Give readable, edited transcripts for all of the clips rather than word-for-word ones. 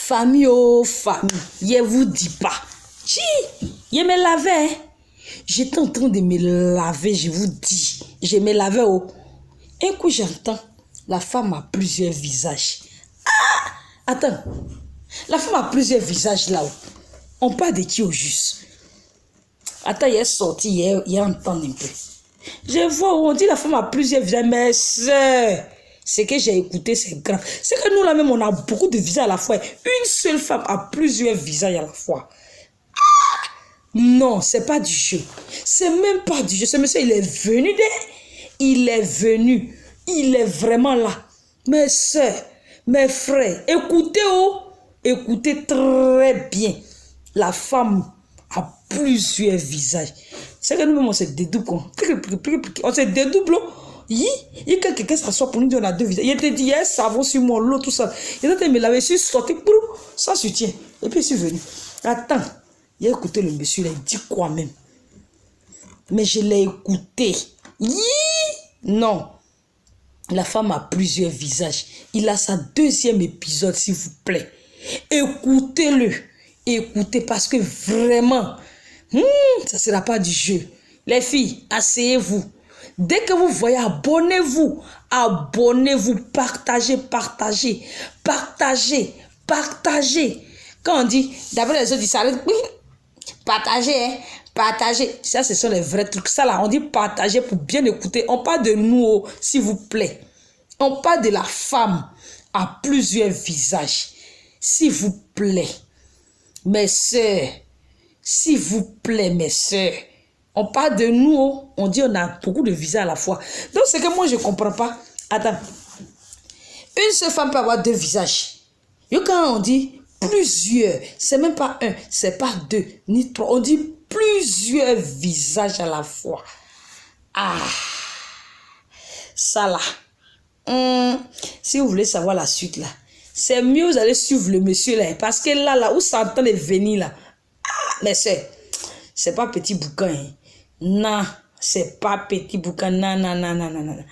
Famille, oh famille, je vous dis pas. Si, je me lavais. J'étais en train de me laver, je vous dis. Je me lavais. Oh. Un coup, j'entends, la femme a plusieurs visages. Ah! Attends. La femme a plusieurs visages là. Oh. On parle de qui au juste? Attends, il est sorti, il entend un peu. Je vois, on dit la femme a plusieurs visages, mais ce que j'ai écouté, c'est grave. C'est que nous, là même, on a beaucoup de visages à la fois. Une seule femme a plusieurs visages à la fois. Ah! Non, c'est pas du jeu. C'est même pas du jeu. Ce monsieur, il est venu il est venu. Il est vraiment là. Mes soeurs, mes frères, écoutez, oh, écoutez très bien. La femme a plusieurs visages. C'est que nous-mêmes, on se dédouble. On se dédouble. Il y a quelqu'un qui s'assoit pour nous dire on a deux visages. Il te dit, il y a un savon sur mon lot, tout ça. Il a me laver, je suis sorti, sans soutien. Et puis, je suis venu. Attends, il a écouté le monsieur, il a dit quoi même? Mais je l'ai écouté. Non. La femme a plusieurs visages. Il a sa deuxième épisode, s'il vous plaît. Écoutez-le. Écoutez, parce que vraiment, ça ne sera pas du jeu. Les filles, asseyez-vous. Dès que vous voyez, abonnez-vous. Abonnez-vous. Partagez, partagez. Partagez, partagez. Quand on dit, d'abord les autres disent, ça partagez, hein. Partagez. Ça, ce sont les vrais trucs. Ça, là, on dit partager pour bien écouter. On parle de nous, s'il vous plaît. On parle de la femme à plusieurs visages. S'il vous plaît. Mes soeurs. S'il vous plaît, mes soeurs. On parle de nous. On dit on a beaucoup de visages à la fois. Donc, c'est que moi, je ne comprends pas. Attends. Une seule femme peut avoir deux visages. Et quand on dit plusieurs, c'est même pas un, c'est pas deux, ni trois. On dit plusieurs visages à la fois. Ah, ça là. Si vous voulez savoir la suite là, c'est mieux vous allez suivre le monsieur là. Parce que là, où ça entend de venir là. Ah, mais c'est pas petit bouquin. Hein. Non, c'est pas petit bouquin. Non, non, non, non, non, non.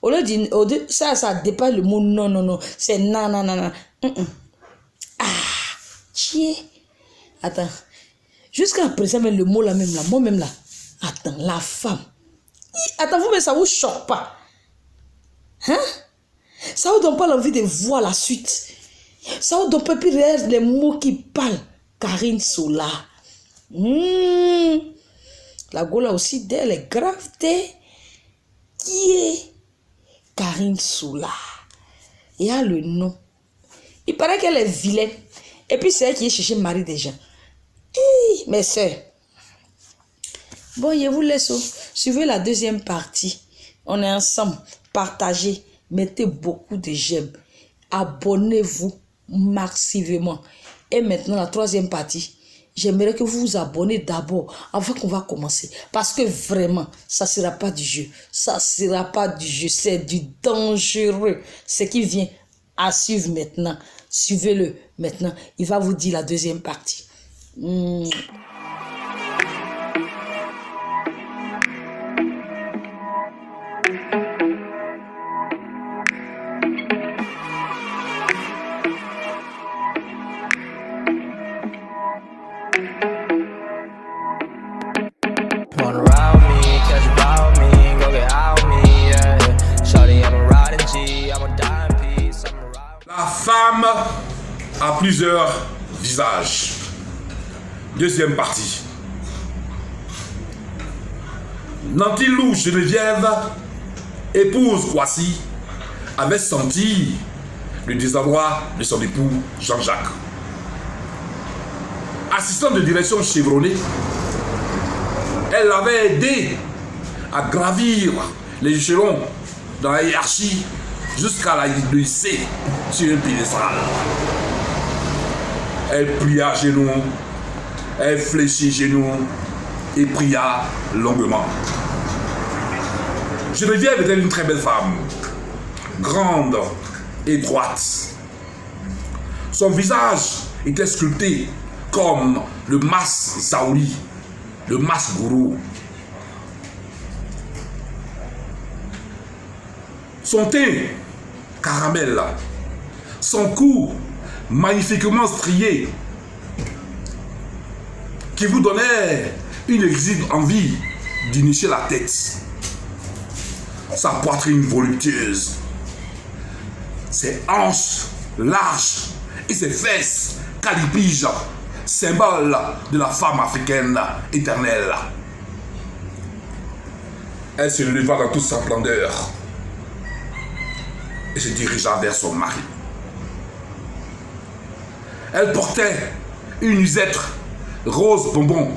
Au lieu de ça dépasse le mot non, non, non. C'est non, non, non, non. Ah, tiens. Attends. Jusqu'à présent, même le mot là même là, moi-même là. Attends, la femme. Attends, vous, mais ça vous choque pas. Hein? Ça vous donne pas l'envie de voir la suite. Ça vous donne pas plus les mots qui parlent. Karine Sola. La gola aussi d'elle est grave. Qui est Karine Sola? Il y a le nom. Il paraît qu'elle est vilaine. Et puis c'est elle qui est cherché mari des gens. Mes soeurs. Bon, je vous laisse. Suivez la deuxième partie. On est ensemble. Partagez. Mettez beaucoup de j'aime. Abonnez-vous massivement. Et maintenant, la troisième partie. J'aimerais que vous vous abonnez d'abord avant qu'on va commencer. Parce que vraiment, ça ne sera pas du jeu. Ça ne sera pas du jeu. C'est du dangereux. Ce qui vient à suivre maintenant. Suivez-le maintenant. Il va vous dire la deuxième partie. La femme a plusieurs visages. Deuxième partie. Nantilou Geneviève, épouse Kwasi, avait senti le désarroi de son époux Jean-Jacques. Assistante de direction chevronnée, elle l'avait aidé à gravir les échelons dans la hiérarchie jusqu'à la lycée sur une piédestal. Elle plia à genoux, elle fléchit genoux et pria longuement. Geneviève était une très belle femme, grande et droite. Son visage était sculpté comme le mas Saouli, le mas gourou. Son teint caramel, son cou magnifiquement striée, qui vous donnait une exiguë envie d'initier la tête. Sa poitrine voluptueuse, ses hanches larges et ses fesses calipiges, symbole de la femme africaine éternelle. Elle se leva dans toute sa splendeur et se dirigea vers son mari. Elle portait une usette rose bonbon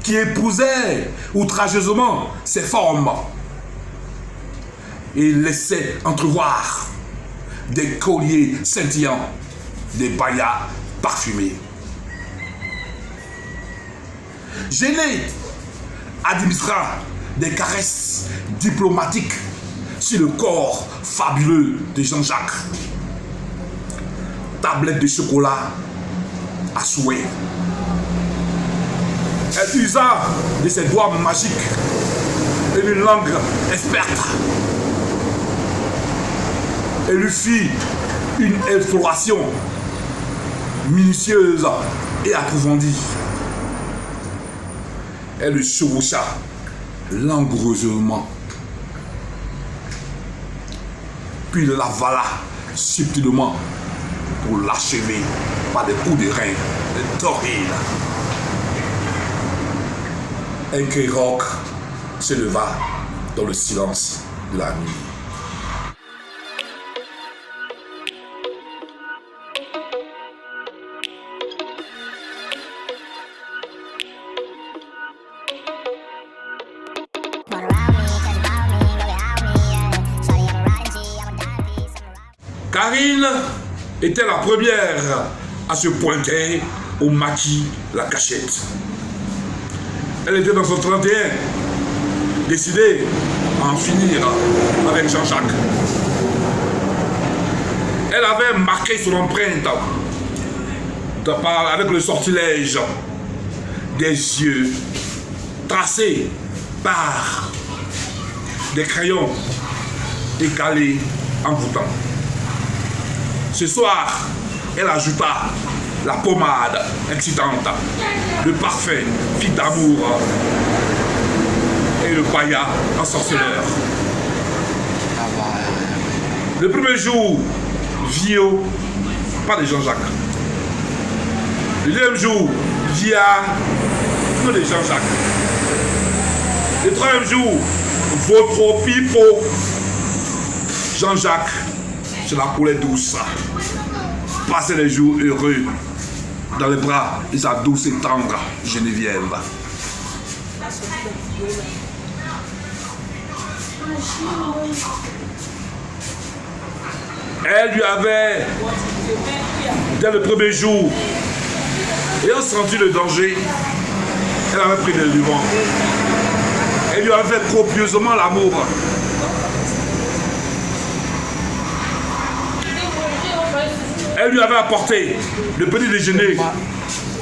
qui épousait outrageusement ses formes et laissait entrevoir des colliers scintillants, des bayas parfumés. Gêné administra des caresses diplomatiques sur le corps fabuleux de Jean-Jacques. Tablette de chocolat à souhait. Elle usa de ses doigts magiques et d'une langue experte. Elle lui fit une exploration minutieuse et approfondie. Elle le chevaucha langoureusement, puis le l'avala subtilement pour l'achever par des coups de rein torrides. Un cri rauque s'éleva dans le silence de la nuit. Karine était la première à se pointer au maquis La Cachette. Elle était dans son 31, décidée à en finir avec Jean-Jacques. Elle avait marqué son empreinte avec le sortilège des yeux tracés par des crayons écalés envoûtants. Ce soir, elle ajouta la pommade excitante, le parfum fit d'amour et le paillat ensorceleur. Le premier jour, Vio, pas de Jean-Jacques. Le deuxième jour, Via, pas de Jean-Jacques. Le troisième jour, votre pipo, Jean-Jacques, c'est la coulée douce. Passez les jours heureux dans les bras de sa douce et tendre Geneviève. Elle lui avait, dès le premier jour, ayant senti le danger, elle avait pris le devant. Elle lui avait fait copieusement l'amour. Elle lui avait apporté le petit déjeuner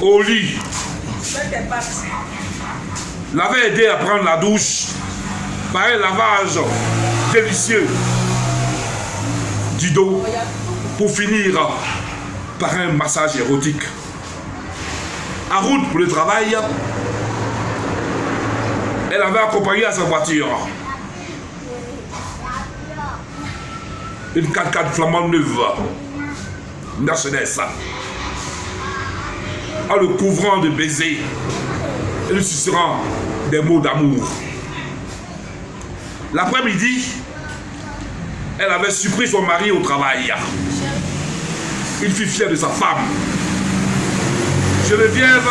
au lit. L'avait aidé à prendre la douche par un lavage délicieux du dos pour finir par un massage érotique. En route pour le travail, elle avait accompagné à sa voiture une 4x4 flamande neuve Mercedes, en le couvrant de baisers et lui susurrant des mots d'amour. L'après-midi, elle avait surpris son mari au travail. Il fut fier de sa femme. Geneviève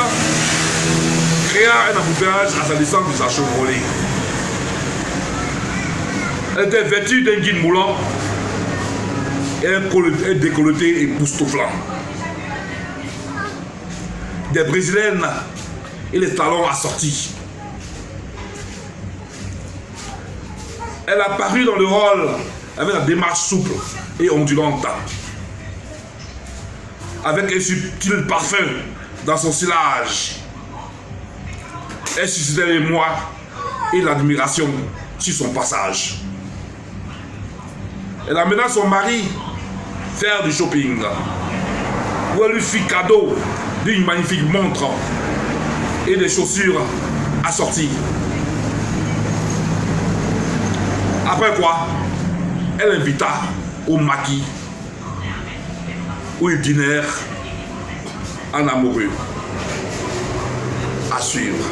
créa un embouteillage à sa descente de sa Chevrolet. Elle était vêtue d'un guide moulant et un décolleté époustouflant. Des brésiliennes et les talons assortis. Elle apparut dans le hall avec la démarche souple et ondulante, avec un subtil parfum dans son sillage. Elle suscitait l'émoi et l'admiration sur son passage. Elle amena son mari faire du shopping où elle lui fit cadeau d'une magnifique montre et des chaussures assorties. Après quoi, elle invita au maquis où ils dînèrent en amoureux. À suivre.